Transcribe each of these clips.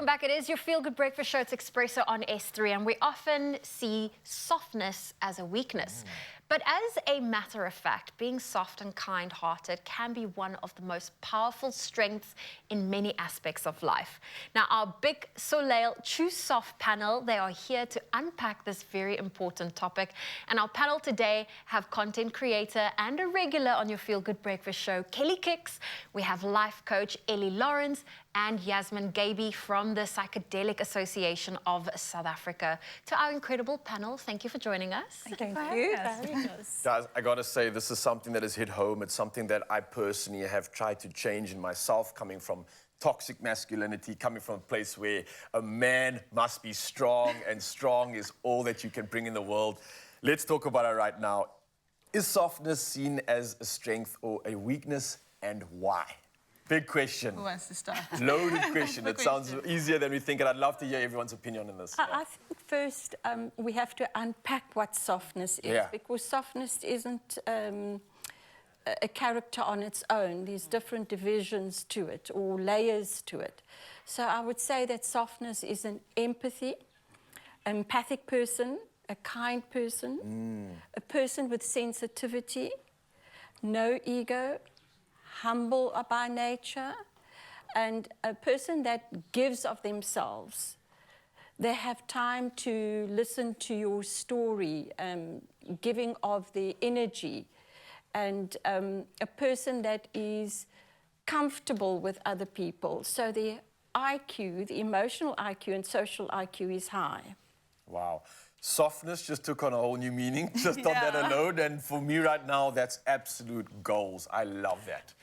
Welcome back. It is your feel-good breakfast show. It's Expresso on S3, and we often see softness as a weakness. But as a matter of fact, being soft and kind-hearted can be one of the most powerful strengths in many aspects of life. Now, our BIC Soleil Choose Soft panel, they are here to unpack this very important topic. And our panel today have content creator and a regular on your feel-good breakfast show, Kelly Kicks. We have life coach Ellie Lawrence and Yasmin Gaby from the Psychedelic Association of South Africa. To our incredible panel, thank you for joining us. Thank you. Guys, I gotta say, this is something that has hit home. It's something that I personally have tried to change in myself, coming from toxic masculinity, coming from a place where a man must be strong, and strong is all that you can bring in the world. Let's talk about it right now. Is softness seen as a strength or a weakness, and why? Big question. Who wants to start? Loaded question. It sounds easier than we think, and I'd love to hear everyone's opinion on this. I think first we have to unpack what softness is, because softness isn't a character on its own. There's different divisions to it, or layers to it. So I would say that softness is an empathic person, a kind person, a person with sensitivity, no ego, humble by nature, and a person that gives of themselves. They have time to listen to your story, giving of the energy, and a person that is comfortable with other people. So the IQ, the emotional IQ and social IQ is high. Wow. Softness just took on a whole new meaning, just on that alone. And for me right now, that's absolute goals. I love that.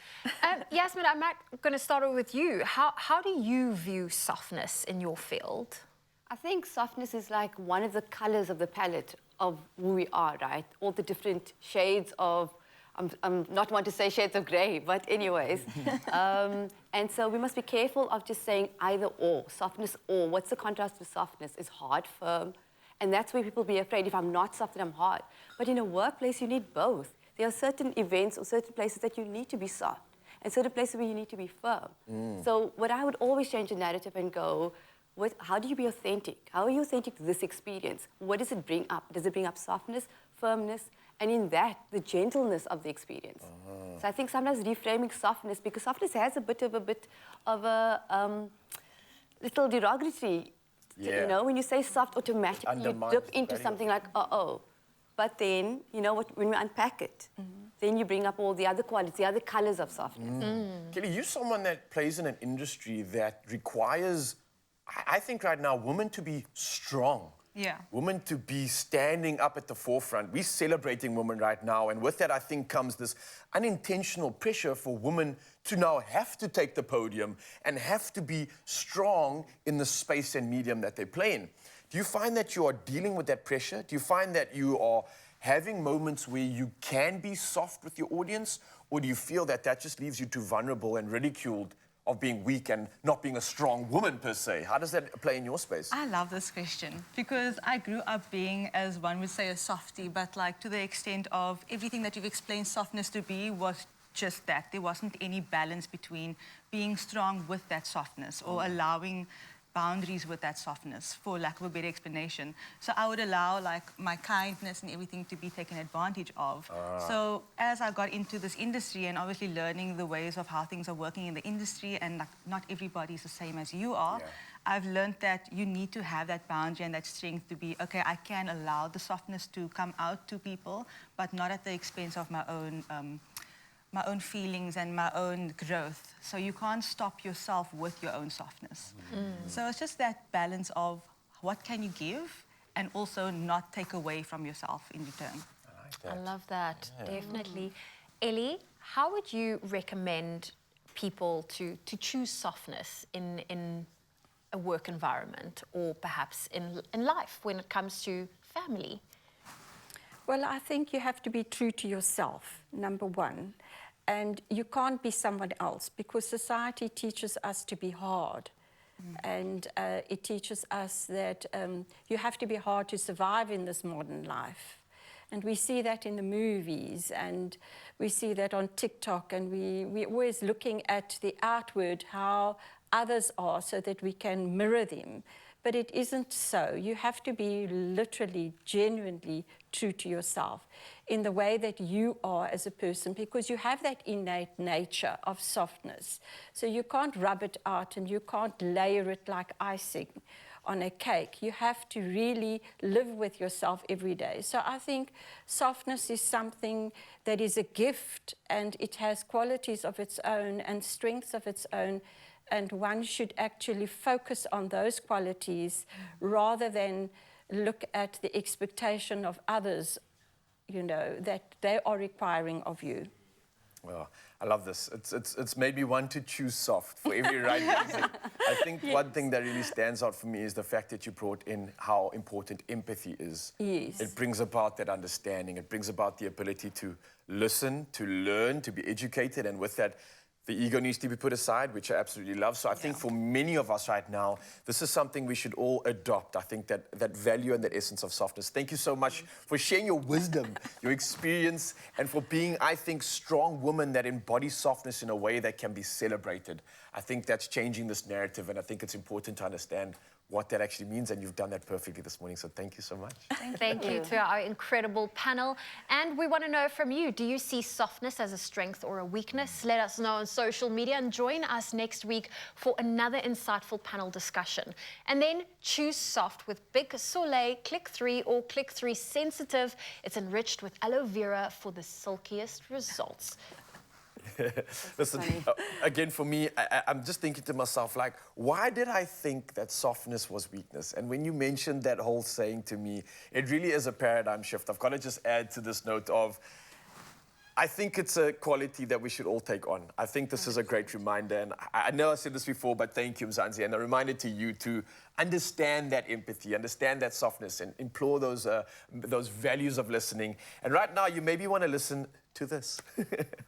Yasmin, I'm going to start with you. How do you view softness in your field? I think softness is like one of the colors of the palette of who we are, right? All the different shades of, I'm not one to say shades of grey, but anyways. And so we must be careful of just saying either or, softness or. What's the contrast to softness? Is hard, firm. And that's where people be afraid, if I'm not soft, then I'm hard. But in a workplace, you need both. There are certain events or certain places that you need to be soft, and certain places where you need to be firm. So what I would always change the narrative and go, how do you be authentic? How are you authentic to this experience? What does it bring up? Does it bring up softness, firmness, and in that, the gentleness of the experience? So I think sometimes reframing softness, because softness has a bit of a little derogatory. You know, when you say soft, automatically you dip into something like, uh-oh. But then, you know, when we unpack it, then you bring up all the other qualities, the other colors of softness. Kelly, you're someone that plays in an industry that requires, I think right now, women to be strong. Women to be standing up at the forefront. We're celebrating women right now, and with that, I think, comes this unintentional pressure for women to now have to take the podium and have to be strong in the space and medium that they play in. Do you find that you are dealing with that pressure? Do you find that you are having moments where you can be soft with your audience, or do you feel that that just leaves you too vulnerable and ridiculed of being weak and not being a strong woman per se? How does that play in your space? I love this question because I grew up being, as one would say, a softie, but like to the extent of everything that you've explained softness to be was just that. There wasn't any balance between being strong with that softness or allowing boundaries with that softness, for lack of a better explanation. So I would allow like my kindness and everything to be taken advantage of. So as I got into this industry and obviously learning the ways of how things are working in the industry, and like not everybody is the same as you are, I've learned that you need to have that boundary and that strength to be, okay, I can allow the softness to come out to people, but not at the expense of my own feelings and my own growth. So you can't stop yourself with your own softness. So it's just that balance of what can you give and also not take away from yourself in return. I like that. I love that, definitely. Ellie, how would you recommend people to choose softness in a work environment, or perhaps in life when it comes to family? Well, I think you have to be true to yourself, number one. And you can't be someone else, because society teaches us to be hard. And it teaches us that you have to be hard to survive in this modern life. And we see that in the movies, and we see that on TikTok, and we're always looking at the outward, how others are so that we can mirror them. But it isn't so. You have to be literally, genuinely true to yourself in the way that you are as a person, because you have that innate nature of softness. So you can't rub it out and you can't layer it like icing on a cake. You have to really live with yourself every day. So I think softness is something that is a gift, and it has qualities of its own and strengths of its own. And one should actually focus on those qualities rather than look at the expectation of others, you know, that they are requiring of you. Well, I love this. It's made me want to choose soft for every right reason. I think one thing that really stands out for me is the fact that you brought in how important empathy is. Yes. It brings about that understanding. It brings about the ability to listen, to learn, to be educated, and with that, the ego needs to be put aside, which I absolutely love. So I think for many of us right now, this is something we should all adopt. I think that value and that essence of softness. Thank you so much for sharing your wisdom, your experience, and for being, I think, strong women that embody softness in a way that can be celebrated. I think that's changing this narrative, and I think it's important to understand what that actually means, and you've done that perfectly this morning, so thank you so much. Thank you to our incredible panel. And we want to know from you, do you see softness as a strength or a weakness? Let us know on social media and join us next week for another insightful panel discussion. And then choose soft with BIC Soleil Click 3 or Click 3 Sensitive. It's enriched with aloe vera for the silkiest results. Listen, again, for me, I'm just thinking to myself, like, why did I think that softness was weakness? And when you mentioned that whole saying to me, it really is a paradigm shift. I've got to just add to this note of, I think it's a quality that we should all take on. I think this is a great reminder, and I know I said this before, but thank you, Mzansi, and a reminder to you to understand that empathy, understand that softness, and implore those values of listening. And right now, you maybe want to listen to this.